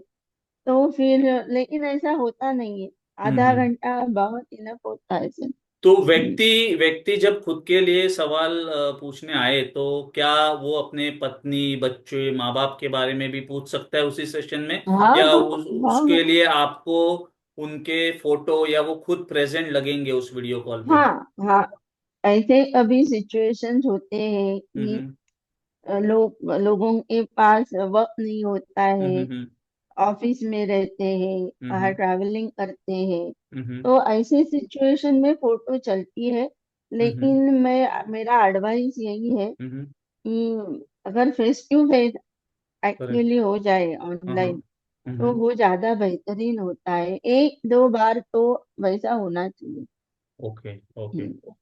तो फिर, लेकिन ऐसा होता नहीं है, आधा हम्म। घंटा बहुत इनफ होता है सर। तो व्यक्ति व्यक्ति जब खुद के लिए सवाल पूछने आए तो क्या वो अपने पत्नी बच्चे माँ बाप के बारे में भी पूछ सकता है उसी सेशन में? हाँ या हाँ उसके हाँ लिए आपको उनके फोटो या वो खुद प्रेजेंट लगेंगे उस वीडियो कॉल पे? हाँ हाँ। ऐसे कभी सिचुएशंस होते हैं कि हम्म लोगों के पास वक्त नहीं होता हम्म है, हम्म ऑफिस में रहते हैं, बाहर हम्म ट्रैवलिंग करते हैं। हम्म तो ऐसे सिचुएशन में फोटो चलती है। हम्म लेकिन मेरा एडवाइस यही है हम्म। कि अगर face to face correct. Actually हो जाए हाँ हाँ। ऑनलाइन तो वो ज्यादा बेहतरीन होता है, 1 2 बार तो वैसा होना चाहिए। Okay okay. हम्म।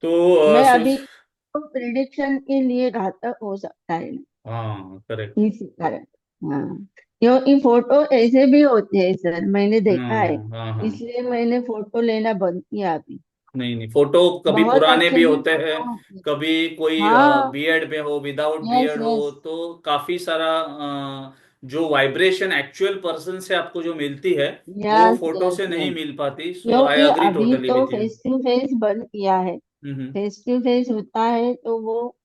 तो मैं सोच। अभी तो प्रिडिक्शन के लिए घातक हो सकता है ना, हाँ करेक्ट। इसी कारण। हाँ, क्योंकि फोटो ऐसे भी होते हैं सर, मैंने देखा है। हाँ हाँ हाँ। इसलिए मैंने फोटो लेना बंद किया अभी। नहीं नहीं, फोटो कभी बहुत पुराने अच्छे भी भी होते हैं। फोटो होते हैं। कभी कोई हाँ, बियर्ड में हो विदाउट यस बियर्ड हो यस तो काफी सारा जो वाइब्रेशन एक्चुअल पर्सन से आपको जो मिलती है वो यस फोटो यस से नहीं यस। मिल पाती। सो आई क्योंकि अग्री अभी टोटली तो with you. Face to face बंद किया है। हम्म फेस टू फेस होता है तो वो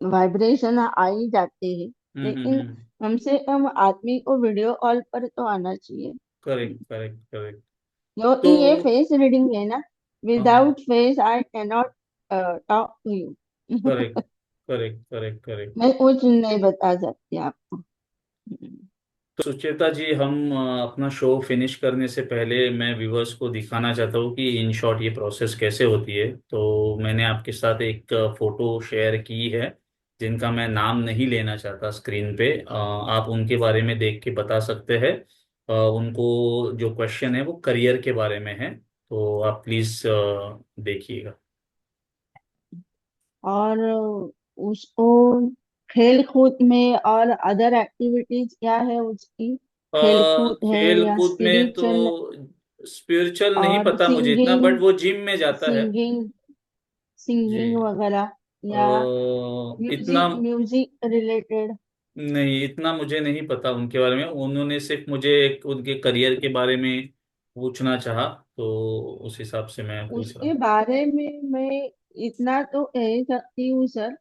वाइब्रेशन आ ही जाते हैं। लेकिन हम्म। कम से कम आदमी को वीडियो कॉल पर तो आना चाहिए। Correct correct correct. क्योंकि तो ये फेस रीडिंग है ना, हाँ हाँ। Without face I can not talk to you. Correct correct correct correct. मैं कुछ नहीं बता सकती आपको। तो सुचेता जी, हम अपना शो फिनिश करने से पहले मैं व्यूवर्स को दिखाना चाहता हूँ कि इन शॉर्ट ये प्रोसेस कैसे होती है। तो मैंने आपके साथ एक फोटो शेयर की है जिनका मैं नाम नहीं लेना चाहता स्क्रीन पे। आप उनके बारे में देख के बता सकते हैं। उनको जो क्वेश्चन है वो करियर के बारे में है। तो आप प्लीज देखिएगा। और उसको खेल कूद में और अदर एक्टिविटीज क्या है उसकी? खेल कूद है खेल या कूद में तो स्पिरिचुअल? स्पिरिचुअल नहीं और पता मुझे इतना, सिंगिंग, बट वो जिम में जाता है। सिंगिंग सिंगिंग जी। वगैरह, अ, या इतना म्यूजिक म्यूजिक रिलेटेड? नहीं, इतना मुझे नहीं पता उनके बारे में। उन्होंने सिर्फ मुझे एक उनके करियर के बारे में पूछना चाहा तो उस हिसाब से मैं पूछ रहा उसके हूँ। बारे में मैं इतना तो कह सकती हूँ सर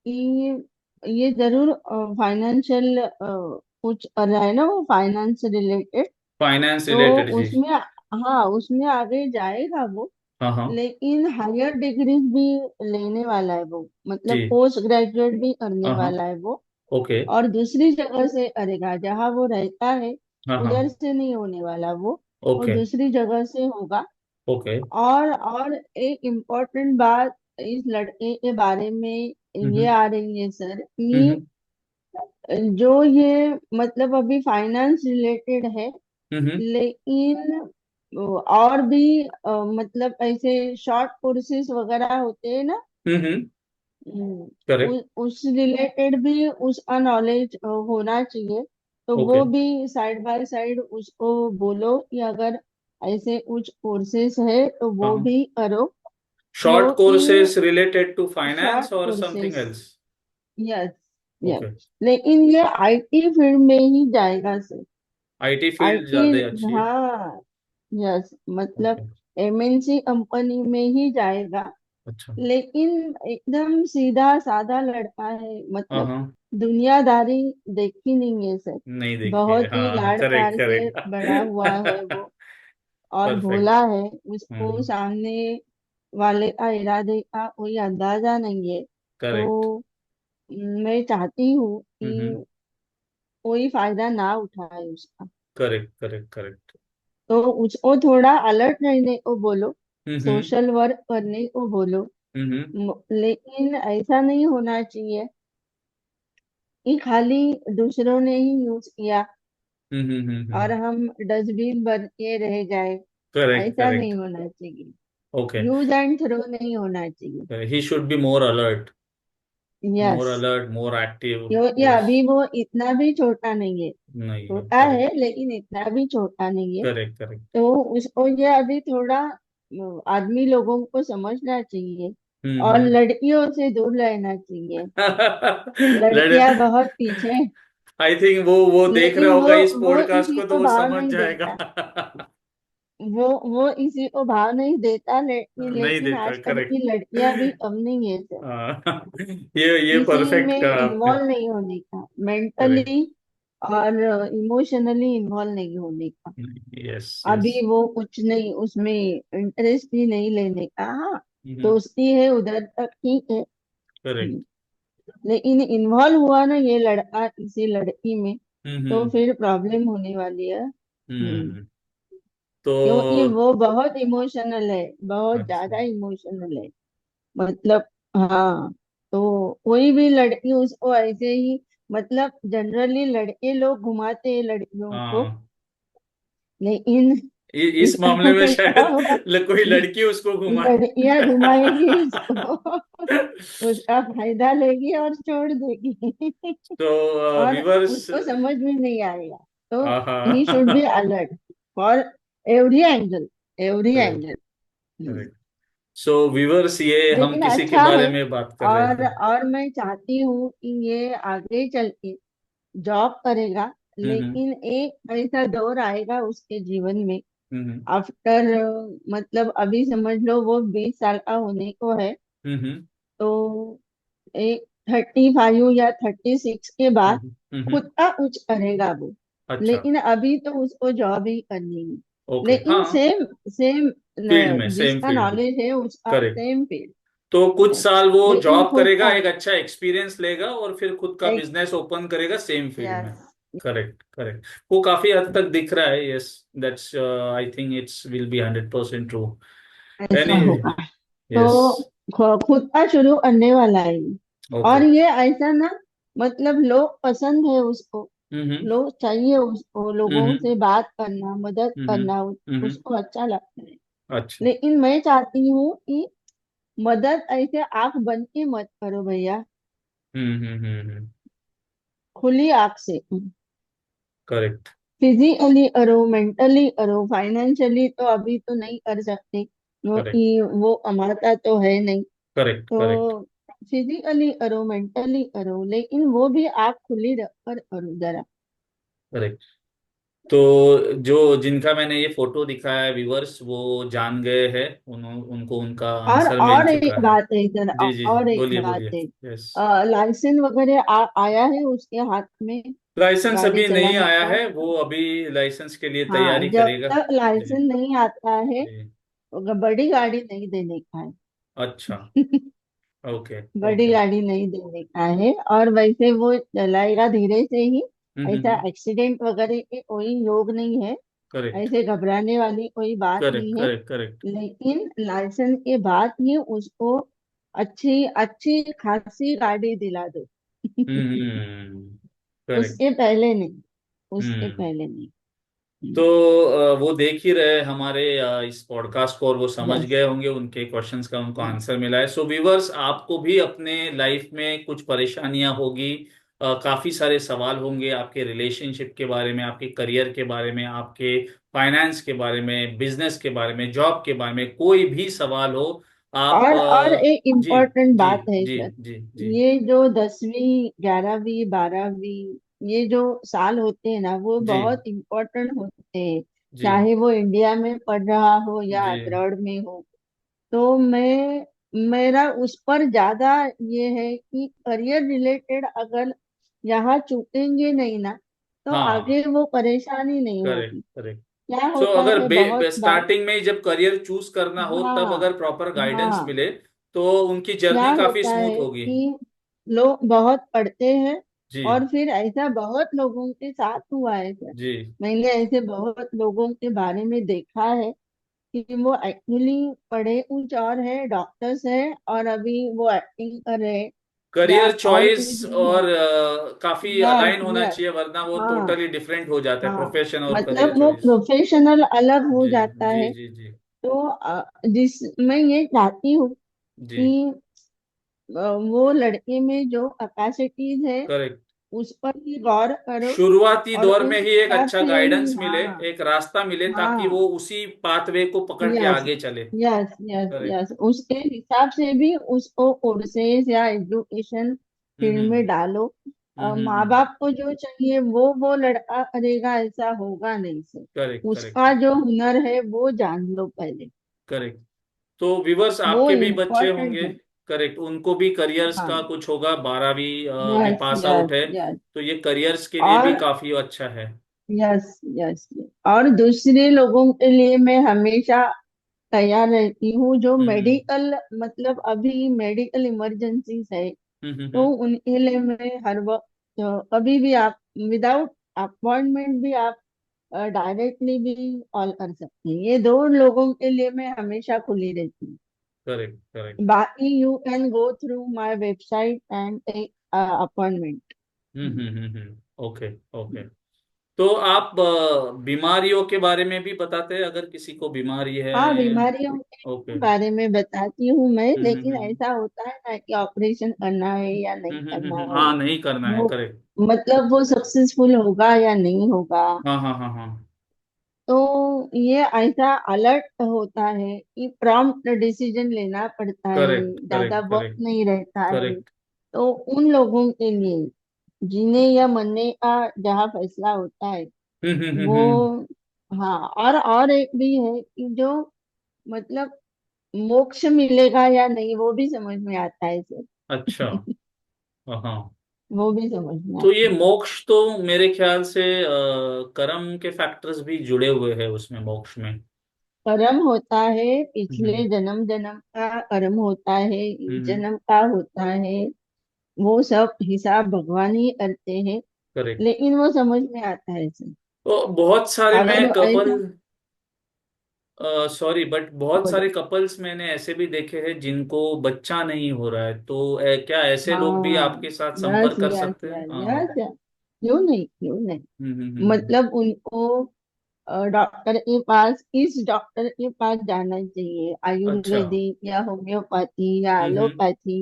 कि ये जरूर फाइनेंशियल कुछ कर रहा है ना, वो फाइनेंस रिलेटेड। फाइनेंस तो रिलेटेड जी। उसमें, हाँ, उसमें आगे जाएगा वो। हाँ हाँ। लेकिन हायर डिग्रीज भी लेने वाला है वो, मतलब जी। पोस्ट ग्रेजुएट भी हाँ करने हाँ। वाला है वो। ओके। और दूसरी जगह से करेगा, जहाँ वो रहता है हाँ हाँ। उधर से नहीं होने वाला वो ओके दूसरी जगह से होगा। ओके। और एक इम्पोर्टेंट बात इस लड़के के बारे में ये हम्म आ रही है सर कि हम्म जो ये मतलब अभी फाइनेंस रिलेटेड है, हम्म लेकिन और भी मतलब ऐसे शॉर्ट कोर्सेज वगैरह होते हैं ना, हम्म। करेक्ट। उस रिलेटेड भी उसका नॉलेज होना चाहिए। तो ओके। वो भी साइड बाय साइड उसको बोलो कि अगर ऐसे कुछ कोर्सेस है तो वो हाँ, भी करो, शॉर्ट क्योंकि courses related to short finance और something courses, else? Yes, yes, okay. लेकिन ये आईटी फील्ड में ही जाएगा सर। आईटी फील्ड आईटी, ज्यादा अच्छी है। हाँ, यस, मतलब ओके। एमएनसी कंपनी में ही जाएगा। अच्छा। लेकिन एकदम सीधा साधा लड़का है, हाँ मतलब हाँ। दुनियादारी देखी नहीं है सर। नहीं देखिए, बहुत ही हाँ, लाड़ करेक्ट प्यार से करेक्ट। बड़ा हुआ है वो, और परफेक्ट। भोला है। उसको सामने वाले का इरादे का कोई अंदाजा नहीं है। करेक्ट। तो मैं चाहती हूँ हम्म। कि कोई फायदा ना उठाए उसका। Correct correct correct. तो उसको थोड़ा अलर्ट रहने को बोलो, हम्म सोशल वर्क करने को बोलो। हम्म लेकिन ऐसा नहीं होना चाहिए कि खाली दूसरों ने ही यूज किया और हम्म। हम डस्टबिन बन के रह जाए। करेक्ट ऐसा नहीं करेक्ट। होना चाहिए। ओके। यूज एंड थ्रो नहीं होना चाहिए। He should be more alert. More yes, alert, more active. क्योंकि यस। अभी वो इतना भी छोटा नहीं है। नहीं है, छोटा है करेक्ट लेकिन इतना भी छोटा नहीं है। Correct correct. तो उसको ये अभी थोड़ा आदमी लोगों को समझना चाहिए और हम्म। लड़कियों से दूर रहना चाहिए। लड़ लड़कियां बहुत पीछे हैं, आई थिंक वो देख रहा लेकिन होगा इस वो पॉडकास्ट इसी को तो को वो भाव समझ नहीं जाएगा। देता। वो इसी को भाव नहीं देता, नहीं लेकिन देता, आजकल की करेक्ट। लड़कियां भी कम नहीं है सर, हाँ, ये किसी परफेक्ट में कहा आपने। इन्वॉल्व नहीं होने का, करेक्ट। मेंटली और इमोशनली इन्वॉल्व नहीं होने का। Yes yes. अभी वो कुछ नहीं, उसमें इंटरेस्ट ही नहीं लेने का। हाँ, करेक्ट दोस्ती है उधर तक ठीक है। हम्म लेकिन इन्वॉल्व हुआ ना ये लड़का किसी लड़की में, तो हम्म फिर प्रॉब्लम होने वाली है। हम्म। तो क्योंकि वो बहुत इमोशनल है, बहुत अच्छा। ज्यादा इमोशनल है, मतलब। हाँ, तो कोई भी लड़की उसको ऐसे ही, मतलब जनरली लड़के लोग घुमाते हैं लड़कियों को, हाँ, लेकिन इस मामले में क्या शायद हुआ, कोई लड़की उसको घुमा। लड़कियां घुमाएगी उसको, उसका फायदा लेगी और छोड़ देगी। तो और विवर्स। उसको समझ में नहीं आएगा। तो ही शुड बी हाँ। Alert for every angle, every correct angle. Correct. So weavers, ये हम लेकिन किसी के अच्छा बारे है। में बात कर रहे थे। और मैं चाहती हूँ कि ये आगे चल के जॉब करेगा, हम्म लेकिन एक ऐसा दौर आएगा उसके जीवन में, हम्म आफ्टर, मतलब अभी समझ लो वो 20 साल का होने को है। हम्म तो एक 35 या 36 के बाद हम्म। खुद का कुछ करेगा वो। अच्छा। लेकिन अभी तो उसको जॉब ही करनी है। ओके, लेकिन हाँ। सेम सेम फील्ड में, सेम जिसका फील्ड में। नॉलेज है उसका करेक्ट। Same field. तो कुछ यस, साल वो लेकिन जॉब खुद करेगा, का, एक अच्छा एक्सपीरियंस लेगा और फिर खुद का एक, बिजनेस ओपन करेगा सेम फील्ड में। Yes, correct correct. वो काफी हद तक दिख रहा है। Yes, that's I think it's will be 100% true. ऐसा एनी। होगा। तो यस। खुद का शुरू करने वाला है ये। ओके। और ये ऐसा ना, मतलब लोग पसंद है उसको, हम्म लोग चाहिए उसको, लोगों हम्म से बात करना, मदद हम्म करना हम्म। उसको अच्छा लगता है। अच्छा। लेकिन मैं चाहती हूँ कि मदद ऐसे आंख बंद के मत करो भैया, हम्म। खुली आंख से। करेक्ट फिजिकली करो, मेंटली करो, फाइनेंशियली तो अभी तो नहीं कर सकते करेक्ट क्योंकि वो कमाता तो है नहीं। करेक्ट तो करेक्ट फिजिकली करो, मेंटली करो, लेकिन वो भी आंख खुली रखकर करो जरा। करेक्ट। तो जो जिनका मैंने ये फोटो दिखाया है व्यूवर्स, वो जान गए हैं। उनको उनका आंसर मिल और चुका एक है। बात है जरा, जी जी जी, और एक बोलिए बात बोलिए। है, यस। लाइसेंस वगैरह आया है उसके हाथ में, लाइसेंस गाड़ी अभी नहीं चलाने आया का। है, वो अभी लाइसेंस के लिए हाँ, तैयारी जब करेगा। तक जी लाइसेंस नहीं आता है जी। बड़ी गाड़ी नहीं देने का है। अच्छा। ओके बड़ी ओके। गाड़ी नहीं देने का है, और वैसे वो चलाएगा धीरे से ही। ऐसा हम्म। एक्सीडेंट वगैरह के कोई योग नहीं है, करेक्ट ऐसे घबराने वाली कोई बात करेक्ट नहीं है। Correct correct. लेकिन लाइसेंस के बाद ही उसको अच्छी अच्छी खासी गाड़ी दिला दो। करेक्ट। उसके पहले नहीं, उसके हम्म। पहले नहीं। तो वो देख ही रहे हमारे इस पॉडकास्ट को, और वो समझ यस, गए होंगे, उनके क्वेश्चंस का उनको आंसर मिला है। सो व्यूवर्स, आपको भी अपने लाइफ में कुछ परेशानियां होगी, काफी सारे सवाल होंगे आपके रिलेशनशिप के बारे में, आपके करियर के बारे में, आपके फाइनेंस के बारे में, बिजनेस के बारे में, जॉब के बारे में, कोई भी सवाल हो आप और एक जी इम्पोर्टेंट जी बात है जी सर। जी जी ये जो 10वीं 11वीं 12वीं ये जो साल होते हैं ना, वो जी बहुत इम्पोर्टेंट होते हैं। जी चाहे वो इंडिया में पढ़ रहा हो या जी अब्रॉड में हो। तो मेरा उस पर ज्यादा ये है कि करियर रिलेटेड अगर यहाँ चुकेंगे नहीं ना, तो हाँ, आगे वो परेशानी नहीं करेक्ट होगी। करेक्ट। क्या सो होता अगर है बहुत बार। स्टार्टिंग में ही जब करियर चूज करना हो तब हाँ, अगर प्रॉपर गाइडेंस हाँ। मिले तो उनकी क्या जर्नी काफी होता स्मूथ है होगी। कि लोग बहुत पढ़ते हैं, जी और फिर ऐसा बहुत लोगों के साथ हुआ है सर। जी मैंने ऐसे बहुत लोगों के बारे में देखा है कि वो एक्चुअली पढ़े कुछ और है, डॉक्टर्स है, और अभी वो एक्टिंग कर रहे हैं या करियर और चॉइस कुछ भी है। और काफी यस, अलाइन होना यस। चाहिए, वरना वो हाँ, टोटली डिफरेंट हो जाता है हाँ। प्रोफेशन और करियर मतलब वो चॉइस। प्रोफेशनल अलग हो जी जाता जी है। जी जी तो जिस मैं ये चाहती हूँ जी कि वो लड़के में जो कैपेसिटीज है करेक्ट। उस पर भी गौर करो, शुरुआती और दौर में उस ही एक हिसाब अच्छा से ही। गाइडेंस मिले, हाँ, एक रास्ता मिले, ताकि हाँ। वो उसी पाथवे को पकड़ के यस, आगे चले। Yes, yes, correct. यस। उसके हिसाब से भी उसको कोर्सेज या एजुकेशन फील्ड हम्म में डालो। माँ हम्म। बाप को जो चाहिए वो लड़का करेगा, ऐसा होगा नहीं सर। करेक्ट करेक्ट उसका जो हुनर है वो जान लो पहले। करेक्ट। तो व्यूवर्स वो आपके भी बच्चे इम्पोर्टेंट होंगे, है। करेक्ट, उनको भी करियर्स का हाँ। कुछ होगा, 12वीं भी यस, पास आउट यस, है, यस। तो ये करियर्स के लिए भी और काफी अच्छा है। Yes, yes. और दूसरे लोगों के लिए मैं हमेशा तैयार रहती हूँ, जो हम्म मेडिकल, मतलब अभी मेडिकल इमरजेंसीज है, तो हम्म। उनके लिए मैं हर वक्त कभी भी आप विदाउट अपॉइंटमेंट भी आप डायरेक्टली भी कॉल कर सकते हैं। ये दो लोगों के लिए मैं हमेशा खुली रहती हूँ। Correct correct. बाकी you can go through my website and take appointment. Okay okay. तो आप बीमारियों के बारे में भी बताते हैं, अगर किसी को बीमारी है? हाँ, बीमारियों के ओके। बारे में बताती हूँ मैं, लेकिन ऐसा होता है ना कि ऑपरेशन करना है या नहीं करना है, हाँ, नहीं करना है, वो करेक्ट। मतलब वो सक्सेसफुल होगा या नहीं होगा। हाँ हाँ हाँ हाँ। तो ये ऐसा अलर्ट होता है कि प्रॉम्प्ट डिसीजन लेना पड़ता है, करेक्ट ज्यादा करेक्ट वक्त करेक्ट नहीं रहता है। करेक्ट। तो उन लोगों के लिए जीने या मरने का जहाँ फैसला होता है वो। हम्म। हाँ, और एक भी है कि जो मतलब मोक्ष मिलेगा या नहीं वो भी समझ में आता है सर। अच्छा। हाँ। वो भी समझ में तो आता ये है। मोक्ष तो मेरे ख्याल से कर्म के फैक्टर्स भी जुड़े हुए हैं उसमें, मोक्ष में। कर्म होता है, हम्म पिछले जन्म जन्म का कर्म होता है, इस हम्म। जन्म का होता है। वो सब हिसाब भगवान ही करते हैं, करेक्ट। लेकिन वो समझ में आता है सर। तो बहुत सारे मैं अगर कपल, ऐसा सॉरी बट बहुत बोलो। सारे कपल्स मैंने ऐसे भी देखे हैं जिनको बच्चा नहीं हो रहा है, तो क्या ऐसे लोग भी हाँ। आपके साथ यस, संपर्क कर यस, सकते हैं? यस, हाँ। यस। क्यों नहीं, क्यों नहीं। हम्म। मतलब उनको डॉक्टर के पास, किस डॉक्टर के पास जाना चाहिए, अच्छा। आयुर्वेदिक या होम्योपैथी या एलोपैथी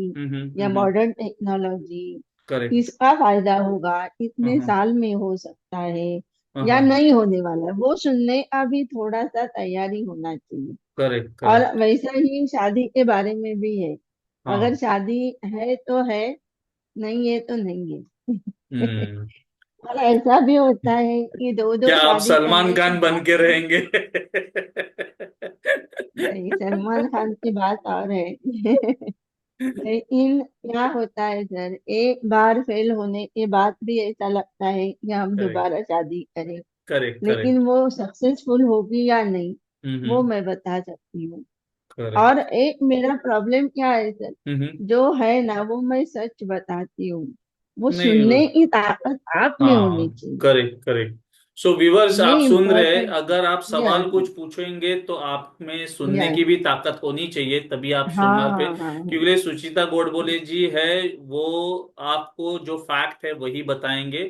या हम्म। Modern technology, correct. किसका फायदा होगा, हाँ कितने हाँ साल में हो सकता है हाँ या हाँ। नहीं होने वाला है, वो सुनने का भी थोड़ा सा तैयारी होना चाहिए। करेक्ट और करेक्ट। वैसा ही शादी के बारे में भी है। अगर हाँ। शादी है तो है, नहीं है तो नहीं है। हम्म। और ऐसा भी होता है कि दो दो क्या आप शादी सलमान करने के खान बन बाद के भी। रहेंगे? नहीं, सलमान खान की बात और है। लेकिन क्या होता है सर, एक बार फेल होने के बाद भी ऐसा लगता है कि हम करेक्ट दोबारा शादी करें। Correct correct. लेकिन वो सक्सेसफुल होगी या नहीं, वो हम्म। मैं बता सकती हूँ। और करेक्ट। एक मेरा प्रॉब्लम क्या है सर, हम्म। जो है ना वो मैं सच बताती हूँ। वो नहीं। सुनने की ताकत आप में होनी हाँ, चाहिए। Correct correct. सो व्यूवर्स, ये आप सुन रहे, इम्पोर्टेंट है। अगर आप सवाल यस, कुछ पूछेंगे तो आप में सुनने यस। की भी ताकत होनी चाहिए, तभी आप हाँ, सुनना पे, हाँ, हाँ, क्योंकि सुचिता गोडबोले जी है, वो आपको जो फैक्ट है वही बताएंगे।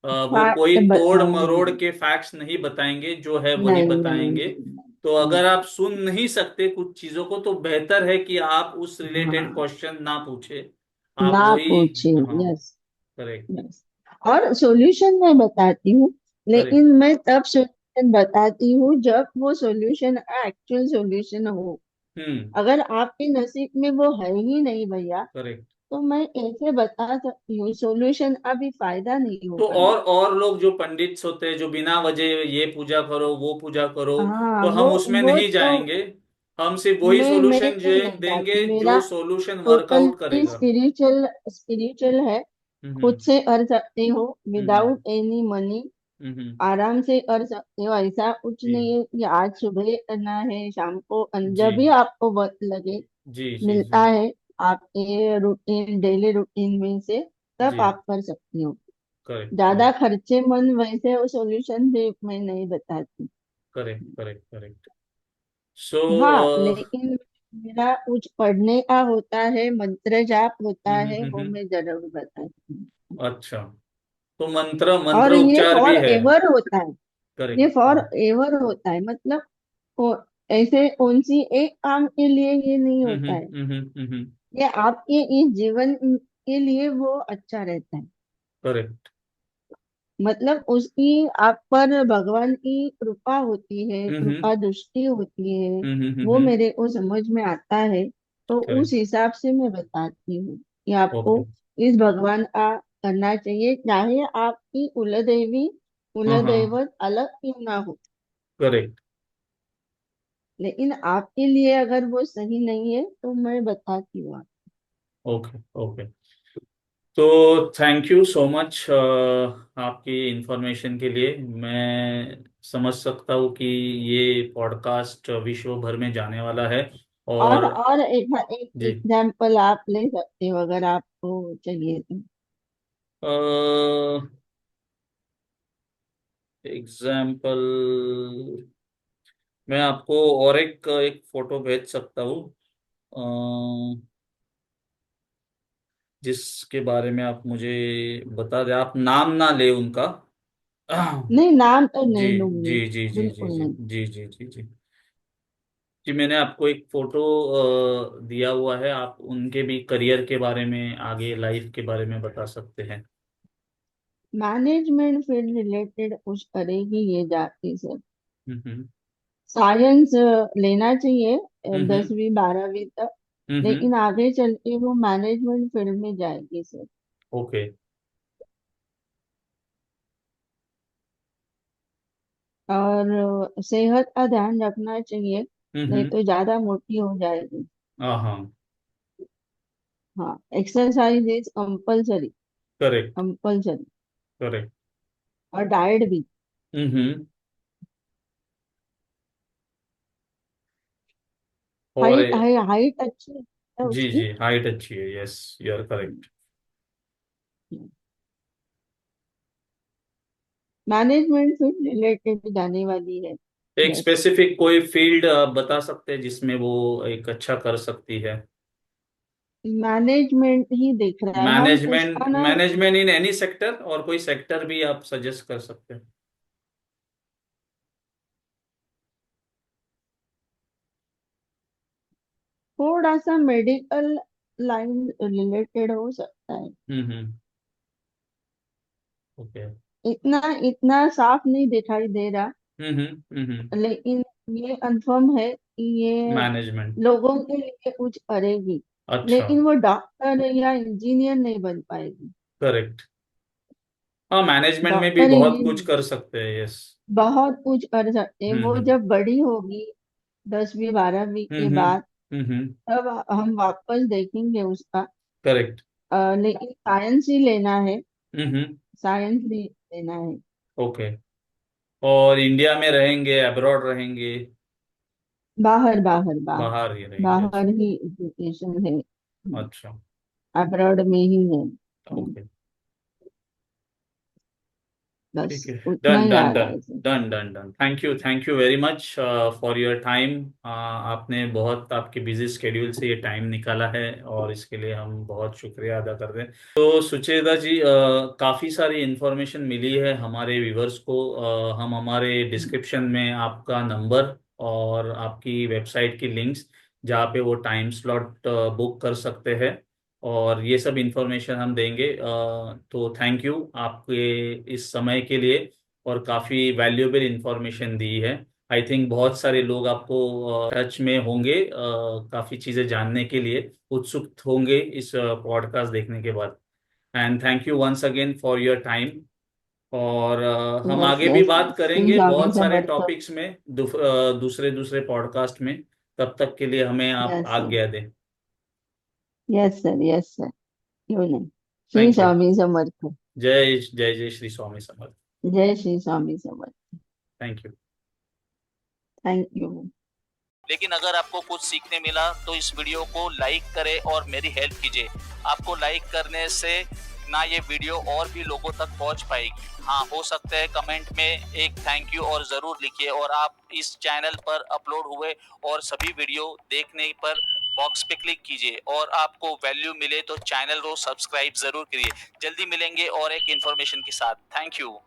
वो कोई फैक्ट तोड़ बताएंगे। मरोड़ के फैक्ट्स नहीं बताएंगे, जो है वही नहीं, नहीं, बताएंगे। नहीं, तो नहीं, अगर आप सुन नहीं सकते कुछ चीजों को, तो बेहतर है कि आप उस नहीं। रिलेटेड हाँ, क्वेश्चन ना पूछे, आप ना वही। पूछे। हाँ। यस। करेक्ट। बस। और सॉल्यूशन मैं बताती हूँ, करेक्ट। लेकिन मैं तब सॉल्यूशन बताती हूँ जब वो सॉल्यूशन एक्चुअल सॉल्यूशन हो। हम्म। अगर आपके नसीब में वो है ही नहीं भैया, करेक्ट। तो मैं कैसे बता सकती हूँ सॉल्यूशन? अभी फायदा नहीं तो होगा ना। और लोग जो पंडित होते हैं जो बिना वजह ये पूजा करो वो पूजा करो, हाँ, तो हम उसमें वो नहीं तो जाएंगे। हम सिर्फ वही मैं सॉल्यूशन नहीं नहीं देंगे चाहती। मेरा जो सॉल्यूशन वर्कआउट टोटली करेगा। स्पिरिचुअल स्पिरिचुअल है। खुद हम्म। से कर सकते हो हम्म। Without any money. हम्म। आराम से कर सकते हो, ऐसा कुछ जी। नहीं है कि आज सुबह करना है शाम को, जी जब भी आपको वक्त लगे जी जी जी मिलता है आपके रूटीन डेली रूटीन में से, तब जी। आप कर सकते हो। करेक्ट ज्यादा करेक्ट खर्चे मन वैसे वो सॉल्यूशन भी मैं नहीं बताती। Correct correct correct. सो हाँ, लेकिन मेरा कुछ पढ़ने का होता है, मंत्र जाप होता है, वो हम्म। मैं जरूर बताती हूँ। अच्छा, तो मंत्र मंत्र और ये उपचार भी फॉर है। एवर होता है। ये करेक्ट। फॉर एवर होता है, मतलब वो ऐसे कौन सी एक काम के लिए ये नहीं होता है। ये आपके इस जीवन के लिए वो अच्छा रहता है। करेक्ट। मतलब उसकी आप पर भगवान की कृपा होती है, हम्म कृपा दृष्टि होती है। वो हम्म। मेरे को समझ में आता है, तो उस करेक्ट। हिसाब से मैं बताती हूँ कि आपको ओके। इस भगवान का करना चाहिए, चाहे आपकी कुल देवी हाँ कुल हाँ। दैवत अलग क्यों ना हो। करेक्ट। लेकिन आपके लिए अगर वो सही नहीं है तो मैं बताती हूँ ओके ओके। तो थैंक यू सो मच आपकी इंफॉर्मेशन के लिए। मैं समझ सकता हूँ कि ये पॉडकास्ट विश्व भर में जाने वाला है। और और एक जी, एग्जाम्पल आप ले सकते हो अगर आपको चाहिए तो। एग्जाम्पल मैं आपको और एक एक फोटो भेज सकता हूँ, अ, जिसके बारे में आप मुझे बता दें, आप नाम ना ले उनका। नहीं, नाम तो जी नहीं लूंगी, जी जी जी जी बिल्कुल जी नहीं। जी जी जी जी जी। मैंने आपको एक फोटो दिया हुआ है, आप उनके भी करियर के बारे में, आगे लाइफ के बारे में बता सकते हैं। मैनेजमेंट फील्ड रिलेटेड कुछ करेगी ये जाके सर। हम्म साइंस लेना चाहिए हम्म 10वीं 12वीं तक, हम्म। लेकिन आगे चल के वो मैनेजमेंट फील्ड में जाएगी सर। ओके। और सेहत का ध्यान रखना चाहिए, नहीं हम्म। तो ज्यादा मोटी हो जाएगी। हाँ हाँ। हाँ, exercise is compulsory. Correct compulsory. Correct. और डाइट भी। हम्म। और हाइट अच्छी है जी उसकी। जी, हाइट अच्छी है, yes, you are correct. Management से रिलेटेड जाने वाली है। एक बस। स्पेसिफिक कोई फील्ड बता सकते हैं जिसमें वो एक अच्छा कर सकती है। मैनेजमेंट ही दिख रहा है हम मैनेजमेंट, उसका ना। मैनेजमेंट इन एनी सेक्टर, और कोई सेक्टर भी आप सजेस्ट कर सकते हैं। थोड़ा सा मेडिकल लाइन रिलेटेड हो सकता है। ओके। इतना इतना साफ नहीं दिखाई दे रहा, हम्म। लेकिन ये कंफर्म है कि ये मैनेजमेंट। लोगों के लिए कुछ करेगी। अच्छा। लेकिन वो डॉक्टर या इंजीनियर नहीं बन पाएगी। करेक्ट। हाँ, मैनेजमेंट में भी डॉक्टर बहुत कुछ इंजीनियर कर सकते हैं, यस। बहुत कुछ कर सकते हैं, वो हम्म जब बड़ी होगी 10वीं 12वीं के हम्म बाद, तब हम वापस देखेंगे उसका। करेक्ट। लेकिन साइंस ही लेना है। हम्म। साइंस ही लेना है। ओके। और इंडिया में रहेंगे, अब्रॉड रहेंगे? बाहर बाहर बाहर। बाहर ही रहेंगे, बाहर अच्छा। ही एजुकेशन है। अच्छा। अब्रॉड में ही है। ओके। बस ठीक है। उतना डन ही डन याद डन है sir. Done done done. Thank you very much for your time. आपने बहुत आपके बिजी स्केड्यूल से ये टाइम निकाला है, और इसके लिए हम बहुत शुक्रिया अदा करते हैं। तो सुचेता जी, काफ़ी सारी इन्फॉर्मेशन मिली है हमारे व्यूवर्स को। हम हमारे डिस्क्रिप्शन में आपका नंबर और आपकी वेबसाइट की लिंक्स, जहाँ पे वो टाइम स्लॉट बुक कर सकते हैं, और ये सब इंफॉर्मेशन हम देंगे। तो थैंक यू आपके इस समय के लिए, और काफ़ी वैल्यूएबल इंफॉर्मेशन दी है। आई थिंक बहुत सारे लोग आपको टच में होंगे, काफ़ी चीज़ें जानने के लिए उत्सुक होंगे इस पॉडकास्ट देखने के बाद। And thank you once again for your time. और हम यस आगे भी यस बात यस, श्री करेंगे स्वामी बहुत सारे समर्थ। टॉपिक्स में, दूसरे दूसरे पॉडकास्ट में। तब तक के लिए हमें आप यस सर, आज्ञा दें। यस सर, यस सर, क्यों नहीं। Shri thank you. स्वामी समर्थ। जय जय जय श्री स्वामी समर्थ। जय Shri Swami Samarth. Thank you. Thank you. लेकिन अगर आपको कुछ सीखने मिला तो इस वीडियो को लाइक करें और मेरी हेल्प कीजिए। आपको लाइक करने से ना ये वीडियो और भी लोगों तक पहुंच पाएगी। हाँ, हो सकता है कमेंट में एक थैंक यू और ज़रूर लिखिए। और आप इस चैनल पर अपलोड हुए और सभी वीडियो देखने पर बॉक्स पे क्लिक कीजिए। और आपको वैल्यू मिले तो चैनल को सब्सक्राइब ज़रूर करिए। जल्दी मिलेंगे और एक इन्फॉर्मेशन के साथ। Thank you.